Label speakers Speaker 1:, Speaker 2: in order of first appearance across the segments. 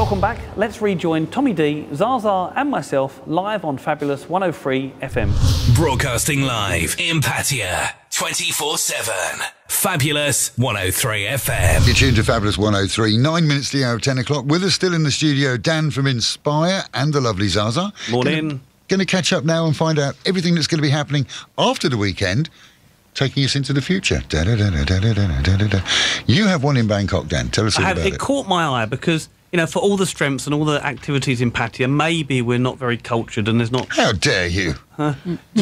Speaker 1: Welcome back. Let's rejoin Tommy D, Zaza and myself live on Fabulous 103 FM.
Speaker 2: Broadcasting live in Pattaya 24/7. Fabulous 103 FM.
Speaker 3: You're tuned to Fabulous 103, 9 minutes to the hour of 10 o'clock. With us still in the studio, Dan from Inspire and the lovely Zaza.
Speaker 1: Morning.
Speaker 3: Going to catch up now and find out everything that's going to be happening after the weekend, taking us into the future. You have one in Bangkok, Dan. Tell us all about it.
Speaker 1: It caught my eye because, you know, for all the strengths and all the activities in Pattaya, maybe we're not very cultured and there's not...
Speaker 3: How dare you?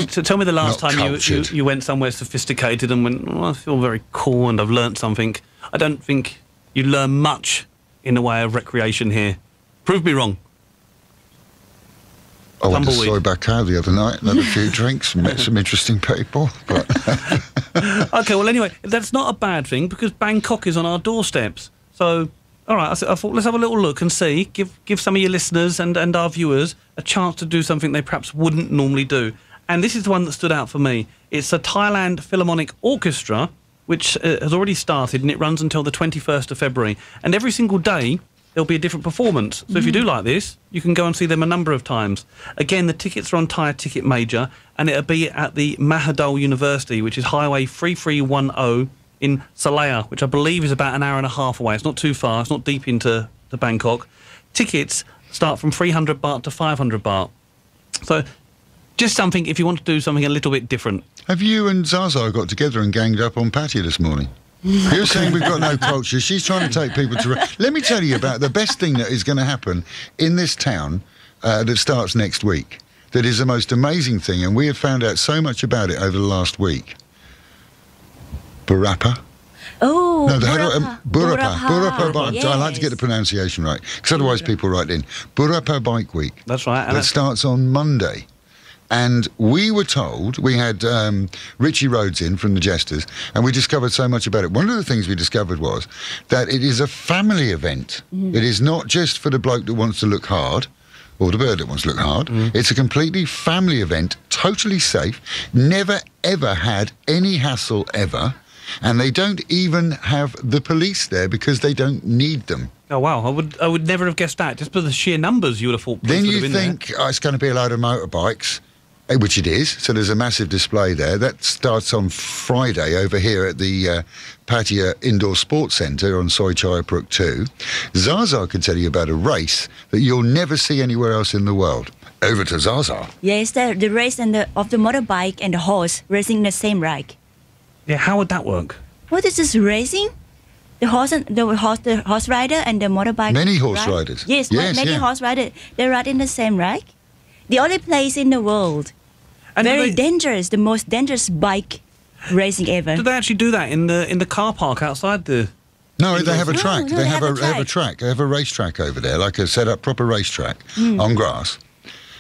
Speaker 1: So tell me the last
Speaker 3: Not
Speaker 1: time
Speaker 3: cultured.
Speaker 1: you went somewhere sophisticated and went, I feel very cool and I've learnt something. I don't think you learn much in the way of recreation here. Prove me wrong.
Speaker 3: I went to
Speaker 1: Tumbleweed.
Speaker 3: Soy Bacau the other night and had a few drinks and met some interesting people. But
Speaker 1: OK, well, anyway, that's not a bad thing because Bangkok is on our doorsteps. So, all right, I thought let's have a little look and see, give some of your listeners and our viewers a chance to do something they perhaps wouldn't normally do. And this is the one that stood out for me. It's the Thailand Philharmonic Orchestra, which has already started and it runs until the 21st of February. And every single day, there'll be a different performance. So if you do like this, you can go and see them a number of times. Again, the tickets are on Thai Ticket Major, and it'll be at the Mahidol University, which is Highway 3310 in Salaya, which I believe is about an hour and a half away. It's not too far. It's not deep into Bangkok. Tickets start from 300 baht to 500 baht. So just something if you want to do something a little bit different.
Speaker 3: have you and Zaza got together and ganged up on Pattaya this morning? You're saying we've got no culture. She's trying to take people to... Let me tell you about the best thing that is going to happen in this town that starts next week. That is the most amazing thing, and we have found out so much about it over the last week. Burapa.
Speaker 4: Oh,
Speaker 3: No,
Speaker 4: Burapa.
Speaker 3: Bike. I like to get the pronunciation right, because otherwise people write in. Burapa Bike Week.
Speaker 1: That's right. And
Speaker 3: That starts on Monday. And we were told, we had Richie Rhodes in from the Jesters, and we discovered so much about it. One of the things we discovered was that it is a family event. It is not just for the bloke that wants to look hard, or the bird that wants to look hard. It's a completely family event, totally safe, never ever had any hassle ever, and they don't even have the police there because they don't need them.
Speaker 1: oh, wow. I would never have guessed that. Just by the sheer numbers, you would have thought police
Speaker 3: Then
Speaker 1: would have
Speaker 3: you
Speaker 1: been
Speaker 3: think, oh, it's going to be a load of motorbikes, which it is. So there's a massive display there. That starts on Friday over here at the Pattaya Indoor Sports Centre on Soi Chayapuk 2. Zaza can tell you about a race that you'll never see anywhere else in the world. Over to Zaza.
Speaker 4: Yes, the race of the motorbike and the horse racing in the same ride.
Speaker 1: Yeah, how would that work?
Speaker 4: What is this racing? The horse rider and the motorbike.
Speaker 3: Many horse
Speaker 4: ride?
Speaker 3: riders.
Speaker 4: Yes,
Speaker 3: Yes,
Speaker 4: many
Speaker 3: yeah.
Speaker 4: horse riders. They ride in the same ride. The only place in the world.
Speaker 1: And
Speaker 4: Very dangerous. The most dangerous bike racing ever.
Speaker 1: do they actually do that in the car park outside the...
Speaker 3: No, they have a
Speaker 4: No,
Speaker 3: track.
Speaker 4: no,
Speaker 3: they
Speaker 4: they
Speaker 3: have
Speaker 4: have a
Speaker 3: a track. They have a racetrack over there, like a set up proper racetrack on grass.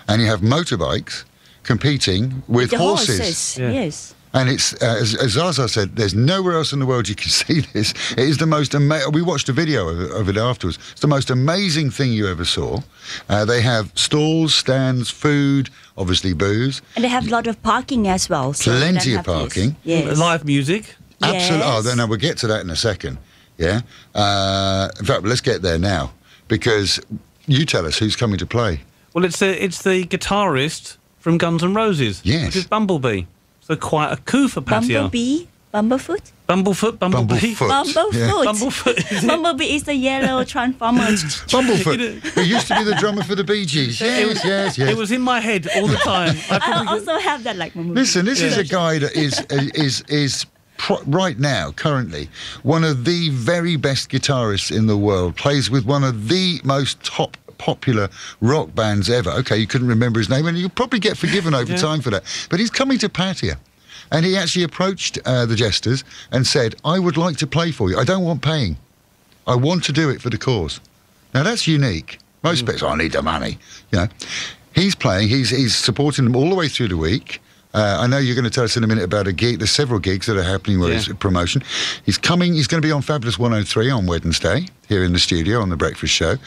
Speaker 3: And you have motorbikes competing with
Speaker 4: The
Speaker 3: horses.
Speaker 1: Yeah.
Speaker 4: Yes.
Speaker 3: And it's, as Zaza said, there's nowhere else in the world you can see this. It is the most amazing... We watched a video of it afterwards. It's the most amazing thing you ever saw. They have stalls, stands, food, obviously booze.
Speaker 4: And they have a lot of parking as well. So you
Speaker 3: Plenty
Speaker 4: don't
Speaker 3: of
Speaker 4: have this.
Speaker 3: parking.
Speaker 4: Yes.
Speaker 1: Live music?
Speaker 3: Absolutely. Oh,
Speaker 4: Yes.
Speaker 3: then we'll get to that in a second. Yeah. In fact, let's get there now, because you tell us who's coming to play.
Speaker 1: Well, it's the guitarist from Guns N' Roses.
Speaker 3: Yes.
Speaker 1: Which is Bumblebee. So quite a coup for Pattaya.
Speaker 4: Bumblebee? Bumblefoot?
Speaker 1: Bumblebee?
Speaker 3: Bumblefoot.
Speaker 4: Bumblefoot.
Speaker 3: Yeah.
Speaker 1: Bumblefoot. Is it?
Speaker 4: Bumblebee is the yellow transformer.
Speaker 3: Bumblefoot. Who used to be the drummer for the Bee Gees. Yes.
Speaker 1: It was in my head all the time.
Speaker 4: I also have that like Bumblebee.
Speaker 3: Listen, this is a guy that is right now, currently, one of the very best guitarists in the world. Plays with one of the most top popular rock bands ever. Okay, you couldn't remember his name, and you'll probably get forgiven over time for that. But he's coming to Pattaya, and he actually approached the Jesters and said, I would like to play for you. I don't want paying. I want to do it for the cause. Now, that's unique. Most people, I need the money. You know, he's playing. He's supporting them all the way through the week. I know you're going to tell us in a minute about a gig. There's several gigs that are happening where it's promotion. He's coming. He's going to be on Fabulous 103 on Wednesday, here in the studio on The Breakfast Show.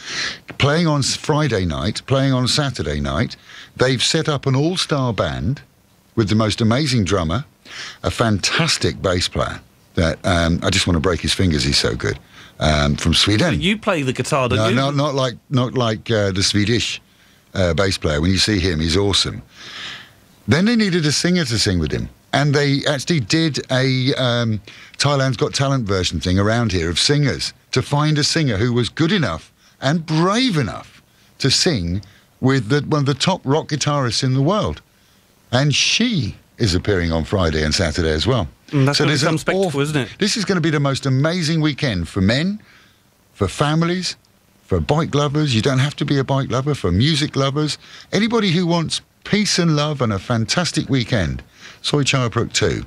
Speaker 3: Playing on Friday night, playing on Saturday night. They've set up an all-star band with the most amazing drummer, a fantastic bass player that I just want to break his fingers, he's so good. from Sweden.
Speaker 1: You play the guitar, don't you?
Speaker 3: No, not like the Swedish bass player. When you see him, he's awesome. Then they needed a singer to sing with him. And they actually did a Thailand's Got Talent version thing around here of singers to find a singer who was good enough and brave enough to sing with one of the top rock guitarists in the world. And she is appearing on Friday and Saturday as well.
Speaker 1: That's going to be some spectacle, isn't it?
Speaker 3: This is going to be the most amazing weekend for men, for families, for bike lovers. You don't have to be a bike lover, for music lovers. Anybody who wants peace and love and a fantastic weekend. Soy Charbrook 2,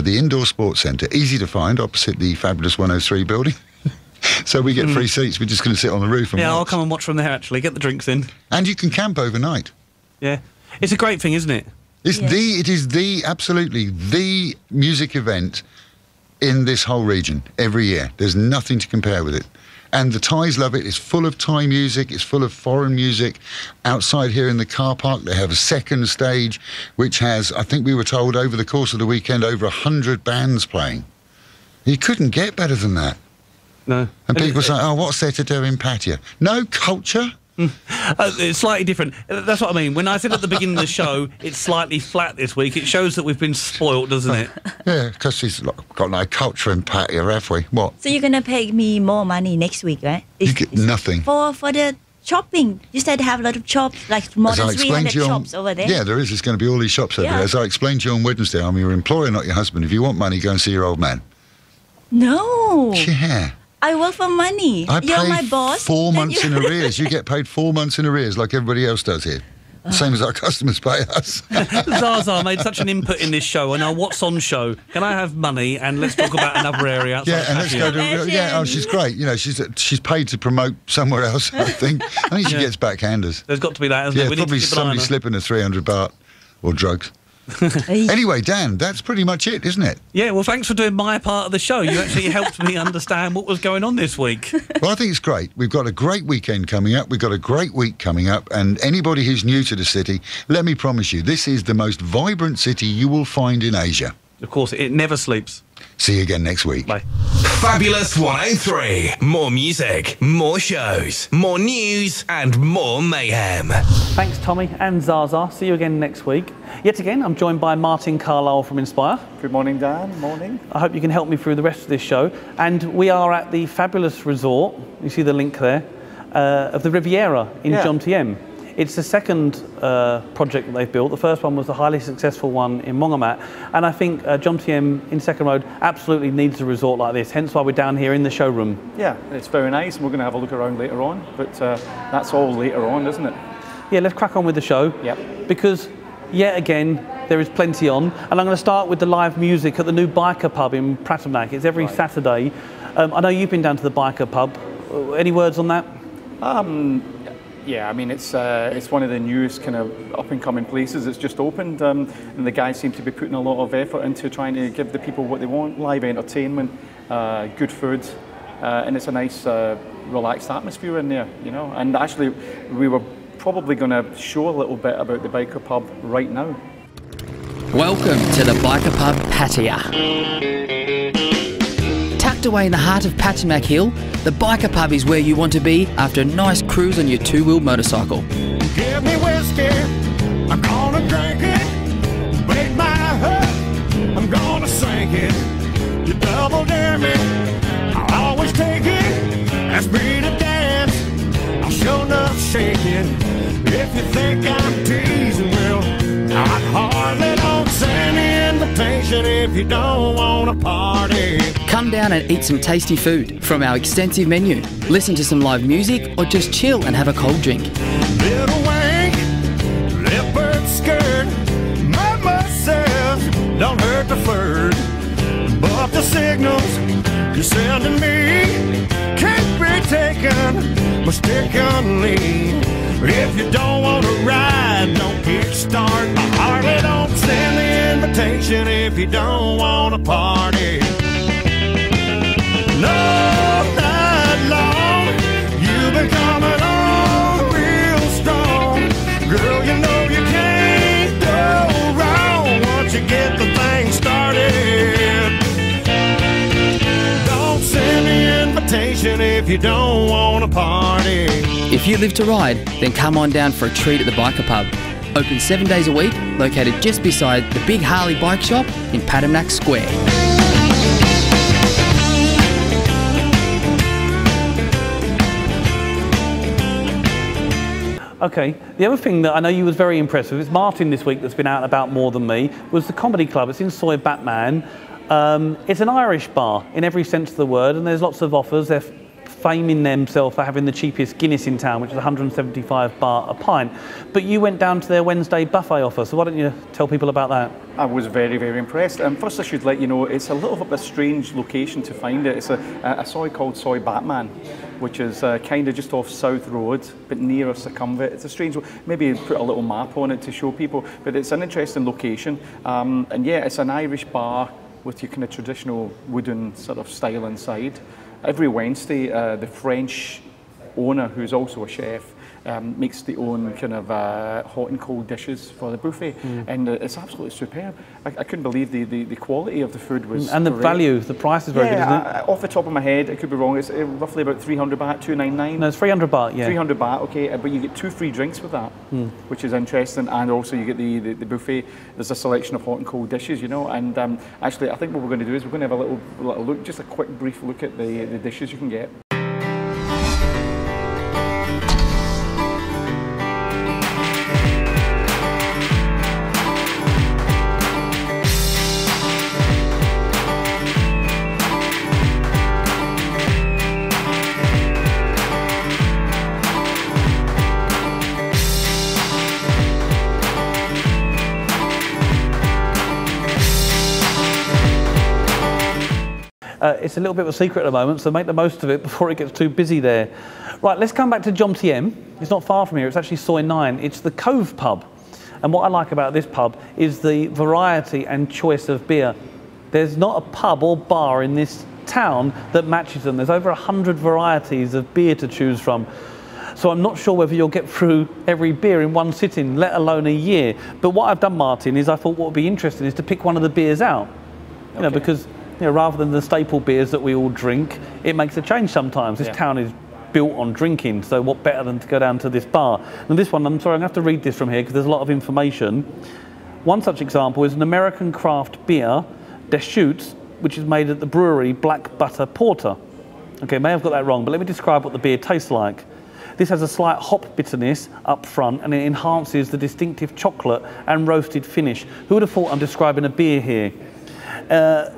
Speaker 3: the indoor sports centre, easy to find opposite the fabulous 103 building. So we get free seats. We're just going to sit on the roof and watch.
Speaker 1: I'll come and watch from there, actually. Get the drinks in.
Speaker 3: And you can camp overnight.
Speaker 1: Yeah. It's a great thing, isn't it?
Speaker 3: It is absolutely the music event in this whole region every year. There's nothing to compare with it. And the Thais love it. It's full of Thai music. It's full of foreign music. Outside here in the car park, they have a second stage, which has, I think we were told over the course of the weekend, over 100 bands playing. You couldn't get better than that.
Speaker 1: No.
Speaker 3: And people say, oh, what's there to do in Pattaya? No culture.
Speaker 1: It's slightly different. That's what I mean. When I said at the beginning of the show, it's slightly flat this week, it shows that we've been spoilt, doesn't it?
Speaker 3: Yeah, because she's got no culture in Pattaya, have we? What?
Speaker 4: So you're gonna pay me more money next week, right?
Speaker 3: You get nothing.
Speaker 4: For the shopping. You said have a lot of shops, like more than 300 shops over there.
Speaker 3: Yeah, there is. There's going to be all these shops over there. As I explained to you on Wednesday, I'm your employer, not your husband. If you want money, go and see your old man.
Speaker 4: No.
Speaker 3: Yeah.
Speaker 4: I work for money. You're my boss.
Speaker 3: 4 months in arrears. You get paid 4 months in arrears like everybody else does here. Same as our customers pay us.
Speaker 1: Zaza made such an input in this show, and our What's On show. Can I have money and let's talk about another area outside?
Speaker 3: Yeah, and let's go to... she's great. You know, she's paid to promote somewhere else, I think. I think she gets backhanders.
Speaker 1: There's got to be that, hasn't there?
Speaker 3: Yeah, probably somebody slipping a 300 baht or drugs. Anyway, Dan, that's pretty much it, isn't it?
Speaker 1: Yeah, well, thanks for doing my part of the show. You actually helped me understand what was going on this week.
Speaker 3: Well, I think it's great. We've got a great weekend coming up. We've got a great week coming up. And anybody who's new to the city, let me promise you, this is the most vibrant city you will find in Asia.
Speaker 1: Of course, it never sleeps.
Speaker 3: See you again next week.
Speaker 1: Bye.
Speaker 2: Fabulous 103. More music, more shows, more news, and more mayhem.
Speaker 1: Thanks, Tommy and Zaza. See you again next week. Yet again, I'm joined by Martin Carlisle from Inspire.
Speaker 5: Good morning, Dan. Morning.
Speaker 1: I hope you can help me through the rest of this show. And we are at the fabulous resort, you see the link there, of the Riviera in Jomtien. It's the second project that they've built. The first one was the highly successful one in Mongamat. And I think Jomtien in Second Road absolutely needs a resort like this, hence why we're down here in the showroom.
Speaker 5: Yeah, it's very nice, and we're going to have a look around later on, but that's all later on, isn't it?
Speaker 1: Yeah, let's crack on with the show.
Speaker 5: Yep.
Speaker 1: Because, yet again, there is plenty on. And I'm going to start with the live music at the new biker pub in Pratamnak. It's every Saturday. I know you've been down to the biker pub. Any words on that?
Speaker 5: Yeah, I mean, it's one of the newest kind of up-and-coming places. It's just opened, and the guys seem to be putting a lot of effort into trying to give the people what they want: live entertainment, good food, and it's a nice, relaxed atmosphere in there, you know. And actually, we were probably going to show a little bit about the biker pub right now.
Speaker 6: Welcome to the biker pub Pattaya. Tucked away in the heart of Pratamnak Hill, the biker pub is where you want to be after a nice cruise on your two-wheel motorcycle.
Speaker 7: Give me whiskey, I'm gonna drink it. Break my heart, I'm gonna sink it. You double dare me, I'll always take it. Ask me to dance, I'll show enough shaking. If you think I'm teasing, well, I'd hardly don't send the invitation if you don't want to party.
Speaker 6: Come down and eat some tasty food from our extensive menu. Listen to some live music or just chill and have a cold drink.
Speaker 7: Little wink, leopard skirt, my myself, don't hurt the flirt. But the signals you're sending me can't be taken mistakenly. If you don't want to ride, don't kickstart. I hardly don't send the invitation if you don't want to party. No, night long, you've been coming on real strong. Girl, you know you can't go wrong once you get the thing started. Don't send the invitation if you don't want to party.
Speaker 6: If you live to ride, then come on down for a treat at the Biker Pub. Open 7 days a week, located just beside the big Harley bike shop in Patamnak Square.
Speaker 1: Okay, the other thing that I know you was very impressed with, it's Martin this week that's been out and about more than me, was the Comedy Club. It's in Soy Batman. It's an Irish bar in every sense of the word, and there's lots of offers. They're faming themselves for having the cheapest Guinness in town, which is 175 baht a pint. But you went down to their Wednesday buffet offer, so why don't you tell people about that?
Speaker 5: I was very, very impressed. First, I should let you know, it's a little bit of a strange location to find it. It's a soy called Soy Batman, which is kind of just off South Road, but near a Succumbit. It's a strange one. Maybe put a little map on it to show people, but it's an interesting location. And yeah, it's an Irish bar with your kind of traditional wooden sort of style inside. Every Wednesday, the French owner, who's also a chef, makes the own kind of hot and cold dishes for the buffet, and it's absolutely superb. I couldn't believe the quality of the food was
Speaker 1: and the
Speaker 5: great.
Speaker 1: Value, the price is very good, isn't it?
Speaker 5: Off the top of my head, I could be wrong, it's roughly about 300 baht, 299.
Speaker 1: No, it's 300 baht, yeah.
Speaker 5: 300 baht, okay, but you get 2 free drinks with that, which is interesting, and also you get the buffet. There's a selection of hot and cold dishes, you know, and actually I think what we're going to do is we're going to have a little look, just a quick brief look at the dishes you can get. It's a little bit of a secret at the moment, so make the most of it before it gets too busy there. Right, let's come back to Jomtien. It's not far from here, it's actually Soy 9. It's the Cove pub. And what I like about this pub is the variety and choice of beer. There's not a pub or bar in this town that matches them. There's over 100 varieties of beer to choose from. So I'm not sure whether you'll get through every beer in one sitting, let alone a year. But what I've done, Martin, is I thought what would be interesting is to pick one of the beers out. You know, because rather than the staple beers that we all drink, it makes a change sometimes. This town is built on drinking, so what better than to go down to this bar? And this one, I'm sorry, I'm going to have to read this from here because there's a lot of information. One such example is an American craft beer, Deschutes, which is made at the brewery Black Butter Porter. Okay, may have got that wrong, but let me describe what the beer tastes like. This has a slight hop bitterness up front, and it enhances the distinctive chocolate and roasted finish. Who would have thought I'm describing a beer here?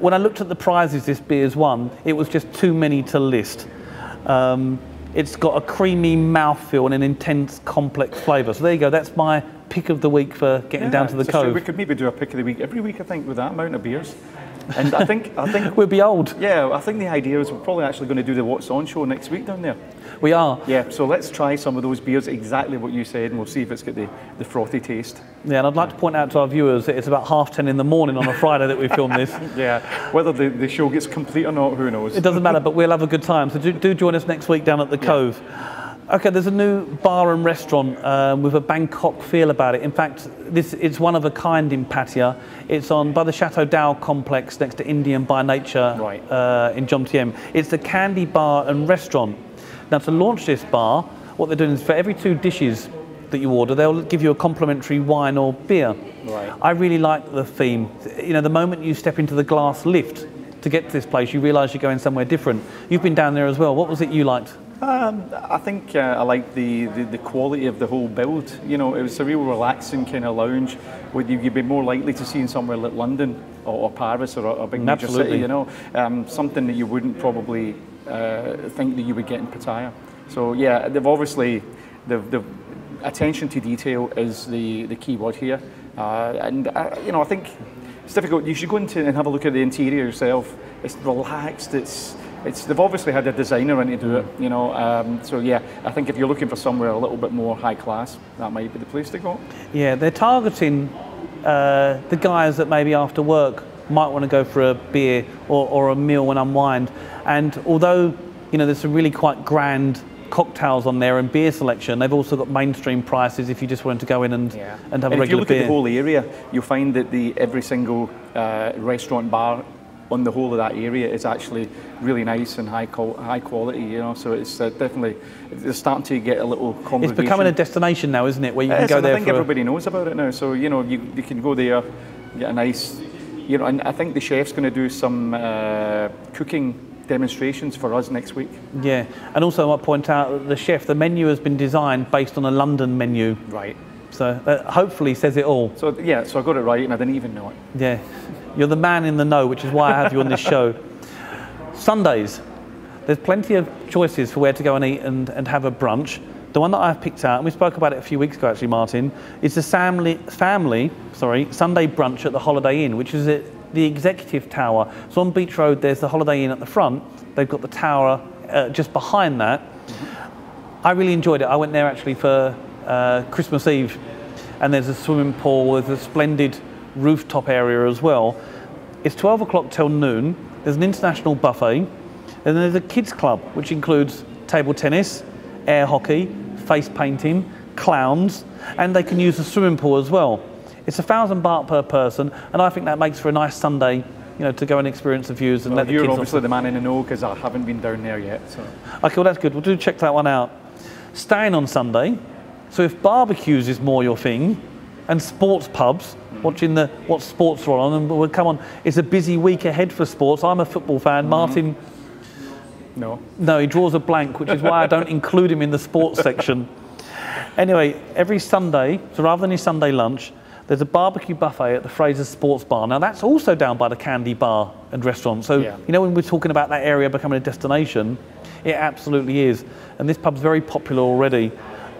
Speaker 5: When I looked at the prizes this beer's won, it was just too many to list. It's got a creamy mouthfeel and an intense, complex flavour. So there you go, that's my pick of the week for getting down to the Cove. We could maybe do a pick of the week every week, I think, with that amount of beers. And I think
Speaker 1: we'll be old.
Speaker 5: Yeah, I think the idea is we're probably actually going to do the What's On show next week down there.
Speaker 1: We are.
Speaker 5: Yeah, so let's try some of those beers, exactly what you said, and we'll see if it's got the frothy taste.
Speaker 1: Yeah, and I'd like to point out to our viewers that it's about 10:30 in the morning on a Friday that we film this.
Speaker 5: Yeah, whether the show gets complete or not, who knows?
Speaker 1: It doesn't matter, but we'll have a good time. So do join us next week down at the Cove. Okay, there's a new bar and restaurant with a Bangkok feel about it. In fact, it's one of a kind in Pattaya. It's by the Chateau Dao complex next to Indian by Nature in Jomtien. It's the Candy Bar and Restaurant. Now, to launch this bar, what they're doing is for every 2 dishes that you order, they'll give you a complimentary wine or beer. Right. I really like the theme. You know, the moment you step into the glass lift to get to this place, you realise you're going somewhere different. You've been down there as well. What was it you liked?
Speaker 5: I think I liked the quality of the whole build. You know, it was a real relaxing kind of lounge. You'd be more likely to see in somewhere like London or Paris or a big major city. You know, something that you wouldn't probably think that you would get in Pattaya. So yeah, they've obviously the attention to detail is the key word here, and you know, I think it's difficult. You should go into and have a look at the interior yourself. It's relaxed. They've obviously had a designer in to do it, you know. So yeah, I think if you're looking for somewhere a little bit more high class, that might be the place to go. Yeah,
Speaker 1: they're targeting the guys that maybe after work might want to go for a beer or a meal and unwind. And although, you know, there's some really quite grand cocktails on there and beer selection, they've also got mainstream prices if you just wanted to go in and have a regular beer.
Speaker 5: If you look at the whole area, you'll find that every single restaurant bar on the whole of that area is actually really nice and high quality, you know. So it's definitely, it's starting to get a little congregation.
Speaker 1: It's becoming a destination now, isn't it? Where you can go there.
Speaker 5: I think everybody knows about it now. So you know, you can go there, get a nice, you know, and I think the chef's going to do some cooking demonstrations for us next week.
Speaker 1: Yeah, and also I might point out that the chef, the menu has been designed based on a London menu.
Speaker 5: Right.
Speaker 1: So that hopefully says it all.
Speaker 5: So yeah, so I got it right and I didn't even know it.
Speaker 1: Yeah, you're the man in the know, which is why I have you on this show. Sundays, there's plenty of choices for where to go and eat and have a brunch. The one that I've picked out, and we spoke about it a few weeks ago actually, Martin, is the family Sunday brunch at the Holiday Inn, which is at the Executive Tower. So on Beach Road, there's the Holiday Inn at the front. They've got the tower just behind that. I really enjoyed it. I went there actually for Christmas Eve, and there's a swimming pool, there's a splendid rooftop area as well. It's 12 o'clock till noon. There's an international buffet, and then there's a kids club, which includes table tennis, air hockey, face painting, clowns, and they can use the swimming pool as well. It's 1,000 baht per person, and I think that makes for a nice Sunday, you know, to go and experience the views and let the kids.
Speaker 5: You're obviously the man in the know because I haven't been down there yet. So.
Speaker 1: Okay, well that's good. We'll do check that one out. Staying on Sunday, so if barbecues is more your thing, and sports pubs, watching what sports are on, and we'll come on. It's a busy week ahead for sports. I'm a football fan. Martin.
Speaker 5: No,
Speaker 1: he draws a blank, which is why I don't include him in the sports section. Anyway, every Sunday, so rather than your Sunday lunch, there's a barbecue buffet at the Fraser's Sports Bar. Now, that's also down by the Candy Bar and Restaurant. So, you know, when we're talking about that area becoming a destination, it absolutely is. And this pub's very popular already.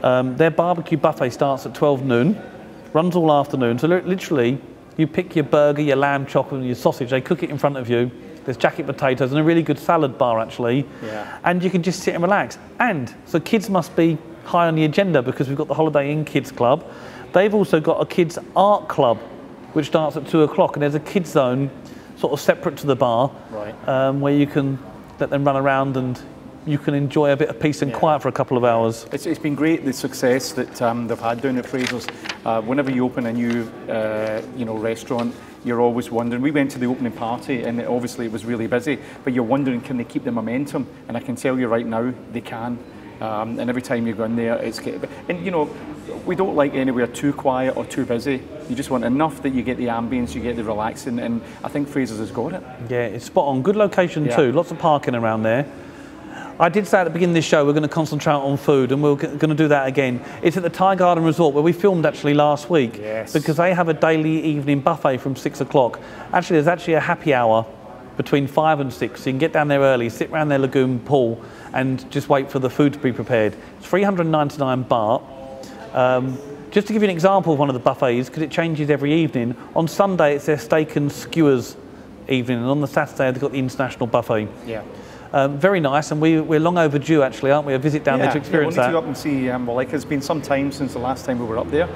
Speaker 1: Their barbecue buffet starts at 12 noon, runs all afternoon. So literally, you pick your burger, your lamb chop and your sausage. They cook it in front of you. There's jacket potatoes and a really good salad bar, actually. Yeah. And you can just sit and relax. And so kids must be high on the agenda because we've got the Holiday Inn Kids Club. They've also got a kids art club, which starts at 2 o'clock, and there's a kids zone sort of separate to the bar, right. Where you can let them run around and you can enjoy a bit of peace and quiet for a couple of hours.
Speaker 5: It's been great, the success that they've had down at Fraser's. Whenever you open a new restaurant, you're always wondering. We went to the opening party and obviously it was really busy, but you're wondering, can they keep the momentum? And I can tell you right now, they can. And every time you go in there, and you know, we don't like anywhere too quiet or too busy. You just want enough that you get the ambience, you get the relaxing, and I think Fraser's has got it. Yeah,
Speaker 1: it's spot on. Good location too. Lots of parking around there. I did say at the beginning of this show we're going to concentrate on food, and we're going to do that again. It's at the Thai Garden Resort where we filmed actually last week, because they have a daily evening buffet from 6 o'clock. Actually, there's actually a happy hour between 5 and 6, so you can get down there early, sit around their lagoon pool, and just wait for the food to be prepared. It's 399 baht. Just to give you an example of one of the buffets, because it changes every evening, on Sunday it's their steak and skewers evening, and on the Saturday they've got the international buffet. Yeah. Very nice, and we're long overdue actually, aren't we? A visit down there to experience that.
Speaker 5: Yeah, we'll need to go up and see, like it's been some time since the last time we were up there.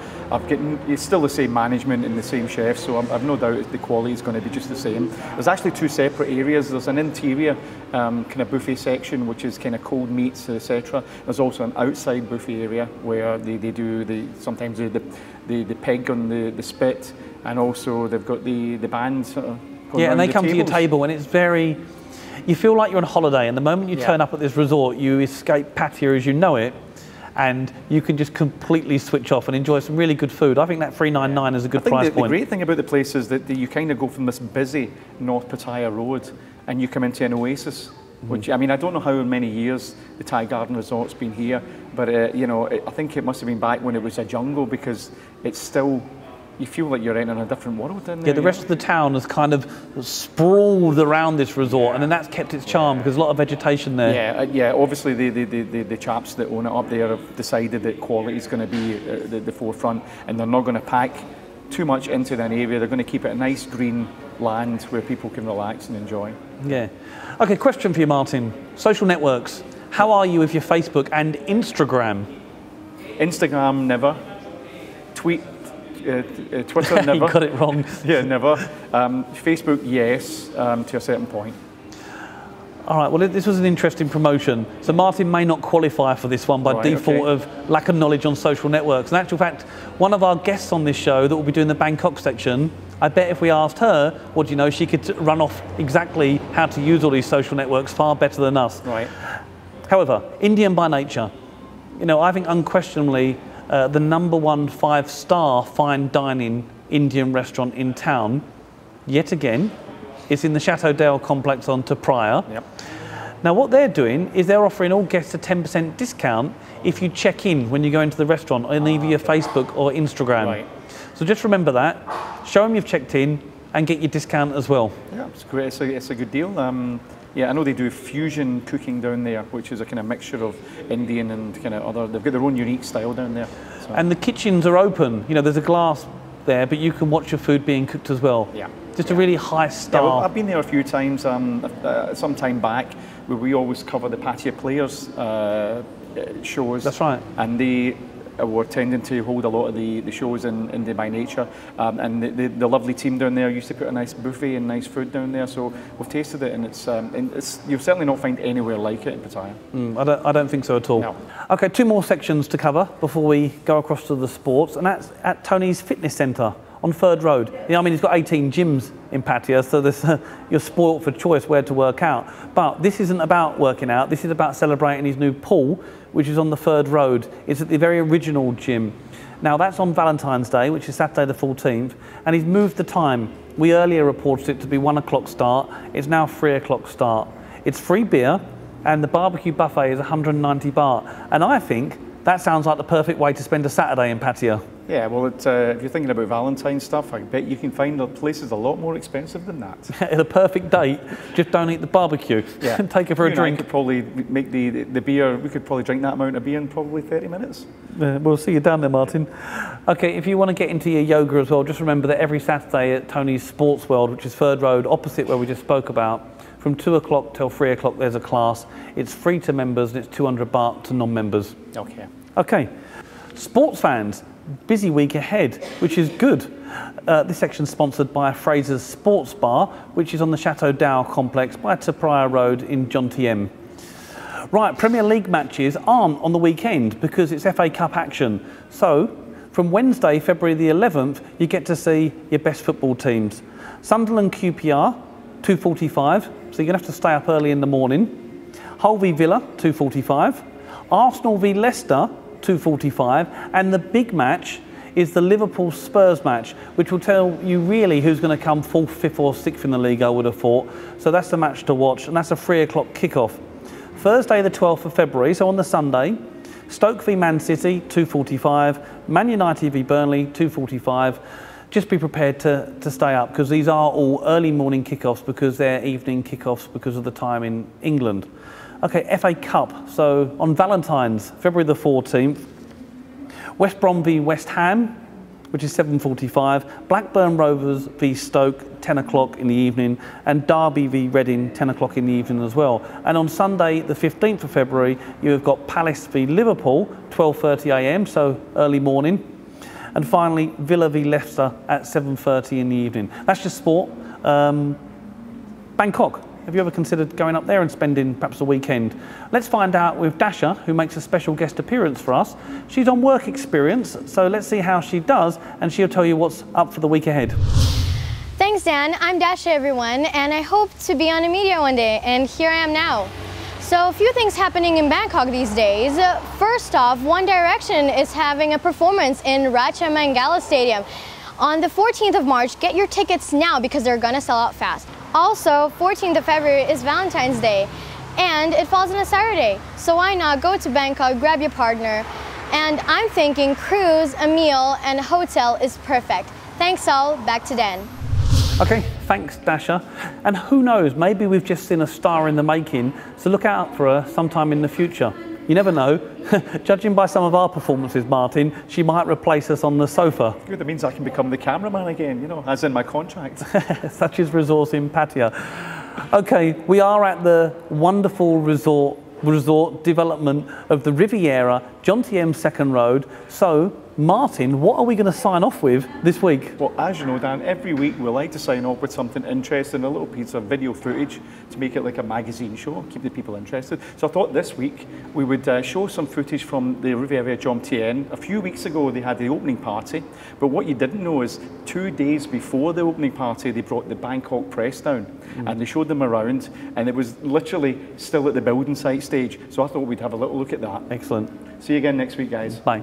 Speaker 5: It's still the same management and the same chef, so I've no doubt the quality is going to be just the same. There's actually two separate areas. There's an interior kind of buffet section, which is kind of cold meats, etc. There's also an outside buffet area where they do sometimes the pig on the spit, and also they've got the bands.
Speaker 1: And they come to your table, and it's very. You feel like you're on holiday, and the moment you turn up at this resort, you escape Pattaya as you know it, and you can just completely switch off and enjoy some really good food. I think that 399 is a good price point.
Speaker 5: The great thing about the place is that you kind of go from this busy North Pattaya road, and you come into an oasis. Which, I mean, I don't know how many years the Thai Garden Resort's been here, but you know, I think it must have been back when it was a jungle, because it's still. You feel like you're in a different world, don't you?
Speaker 1: Yeah, the rest of the town has kind of sprawled around this resort, and then that's kept its charm because there's a lot of vegetation there.
Speaker 5: Yeah. Obviously, the chaps that own it up there have decided that quality is going to be at the forefront, and they're not going to pack too much into an area. They're going to keep it a nice green land where people can relax and enjoy. Yeah.
Speaker 1: Okay, question for you, Martin. Social networks. How are you with your Facebook and Instagram?
Speaker 5: Instagram, never. Twitter, never.
Speaker 1: You got it wrong.
Speaker 5: Yeah, never. Facebook, yes, to a certain point.
Speaker 1: All right, well, this was an interesting promotion. So Martin may not qualify for this one by default of lack of knowledge on social networks. In actual fact, one of our guests on this show that will be doing the Bangkok section, I bet if we asked her, what do you know, she could run off exactly how to use all these social networks far better than us.
Speaker 5: Right.
Speaker 1: However, Indian by nature, you know, I think unquestionably the #1 5-star fine dining Indian restaurant in town, yet again, is in the Chateau Dale complex on to Praia.
Speaker 5: Yep.
Speaker 1: Now what they're doing is they're offering all guests a 10% discount if you check in when you go into the restaurant on either your Facebook or Instagram.
Speaker 5: Right.
Speaker 1: So just remember that, show them you've checked in and get your discount as well.
Speaker 5: Yeah, it's great. It's a good deal. Yeah, I know they do fusion cooking down there, which is a kind of mixture of Indian and kind of other. They've got their own unique style down there. So.
Speaker 1: And the kitchens are open. You know, there's a glass there, but you can watch your food being cooked as well.
Speaker 5: Yeah.
Speaker 1: Just a really high star.
Speaker 5: Yeah, well, I've been there a few times. Some time back, where we always cover the Pattaya Players shows.
Speaker 1: That's right.
Speaker 5: And they were tending to hold a lot of the shows in India by nature. And the lovely team down there used to put a nice buffet and nice food down there. So we've tasted it, and it's you'll certainly not find anywhere like it in Pattaya.
Speaker 1: I don't think so at all.
Speaker 5: No.
Speaker 1: Okay, 2 more sections to cover before we go across to the sports, and that's at Tony's Fitness Centre on Third Road. You know, I mean, he's got 18 gyms in Pattaya, so there's, you're spoilt for choice where to work out. But this isn't about working out, this is about celebrating his new pool, which is on the Third Road. It's at the very original gym. Now that's on Valentine's Day, which is Saturday the 14th, and he's moved the time. We earlier reported it to be 1 o'clock start, it's now 3 o'clock start. It's free beer, and the barbecue buffet is 190 baht. And I think that sounds like the perfect way to spend a Saturday in Pattaya.
Speaker 5: Yeah, well, if you're thinking about Valentine's stuff, I bet you can find places a lot more expensive than that.
Speaker 1: At a perfect date, just don't eat the barbecue.
Speaker 5: Yeah.
Speaker 1: Take it for a drink.
Speaker 5: We could probably make the beer, we could probably drink that amount of beer in probably 30 minutes.
Speaker 1: We'll see you down there, Martin. Okay, if you want to get into your yoga as well, just remember that every Saturday at Tony's Sports World, which is Third Road, opposite where we just spoke about, from 2 o'clock till 3 o'clock there's a class. It's free to members and it's 200 baht to non-members.
Speaker 5: Okay.
Speaker 1: Okay, sports fans, busy week ahead, which is good. This section's sponsored by Fraser's Sports Bar, which is on the Chateau Dao complex by Tapria Road in Jontiem. Right, Premier League matches aren't on the weekend because it's FA Cup action. So, from Wednesday, February the 11th, you get to see your best football teams. Sunderland QPR, 2:45, so you're going to have to stay up early in the morning. Hull v Villa, 2:45. Arsenal v Leicester, 2:45, and the big match is the Liverpool-Spurs match, which will tell you really who's going to come 4th, 5th or 6th in the league, I would have thought. So that's the match to watch, and that's a 3 o'clock kickoff. Thursday the 12th of February, so on the Sunday, Stoke v Man City, 2:45, Man United v Burnley, 2:45. Just be prepared to stay up, because these are all early morning kickoffs because they're evening kickoffs because of the time in England. Okay, FA Cup. So on Valentine's, February the 14th, West Brom v West Ham, which is 7:45. Blackburn Rovers v Stoke, 10 o'clock in the evening. And Derby v Reading, 10 o'clock in the evening as well. And on Sunday, the 15th of February, you have got Palace v Liverpool, 12:30 a.m, so early morning. And finally, Villa v Leicester at 7:30 in the evening. That's just sport. Bangkok. Have you ever considered going up there and spending perhaps a weekend? Let's find out with Dasha, who makes a special guest appearance for us. She's on work experience, so let's see how she does, and she'll tell you what's up for the week ahead.
Speaker 8: Thanks, Dan. I'm Dasha, everyone, and I hope to be on the media one day, and here I am now. So a few things happening in Bangkok these days. First off, One Direction is having a performance in Raja Mangala Stadium. On the 14th of March, get your tickets now because they're gonna sell out fast. Also, 14th of February is Valentine's Day, and it falls on a Saturday. So why not go to Bangkok, grab your partner, and I'm thinking cruise, a meal, and a hotel is perfect. Thanks all, back to Dan.
Speaker 1: Okay, thanks Dasha. And who knows, maybe we've just seen a star in the making, so look out for her sometime in the future. You never know. Judging by some of our performances, Martin, she might replace us on the sofa.
Speaker 5: Good, that means I can become the cameraman again, you know, as in my contract.
Speaker 1: Such is resource in Pattaya. Okay, we are at the wonderful resort development of the Riviera, Jontiem Second Road. So Martin, what are we going to sign off with this week?
Speaker 5: Well, as you know, Dan, every week we like to sign off with something interesting, a little piece of video footage to make it like a magazine show, keep the people interested. So I thought this week we would show some footage from the Riviera Jomtien. A few weeks ago they had the opening party, but what you didn't know is 2 days before the opening party they brought the Bangkok press down and they showed them around, and it was literally still at the building site stage. So I thought we'd have a little look at that.
Speaker 1: Excellent.
Speaker 5: See you again next week, guys.
Speaker 1: Bye.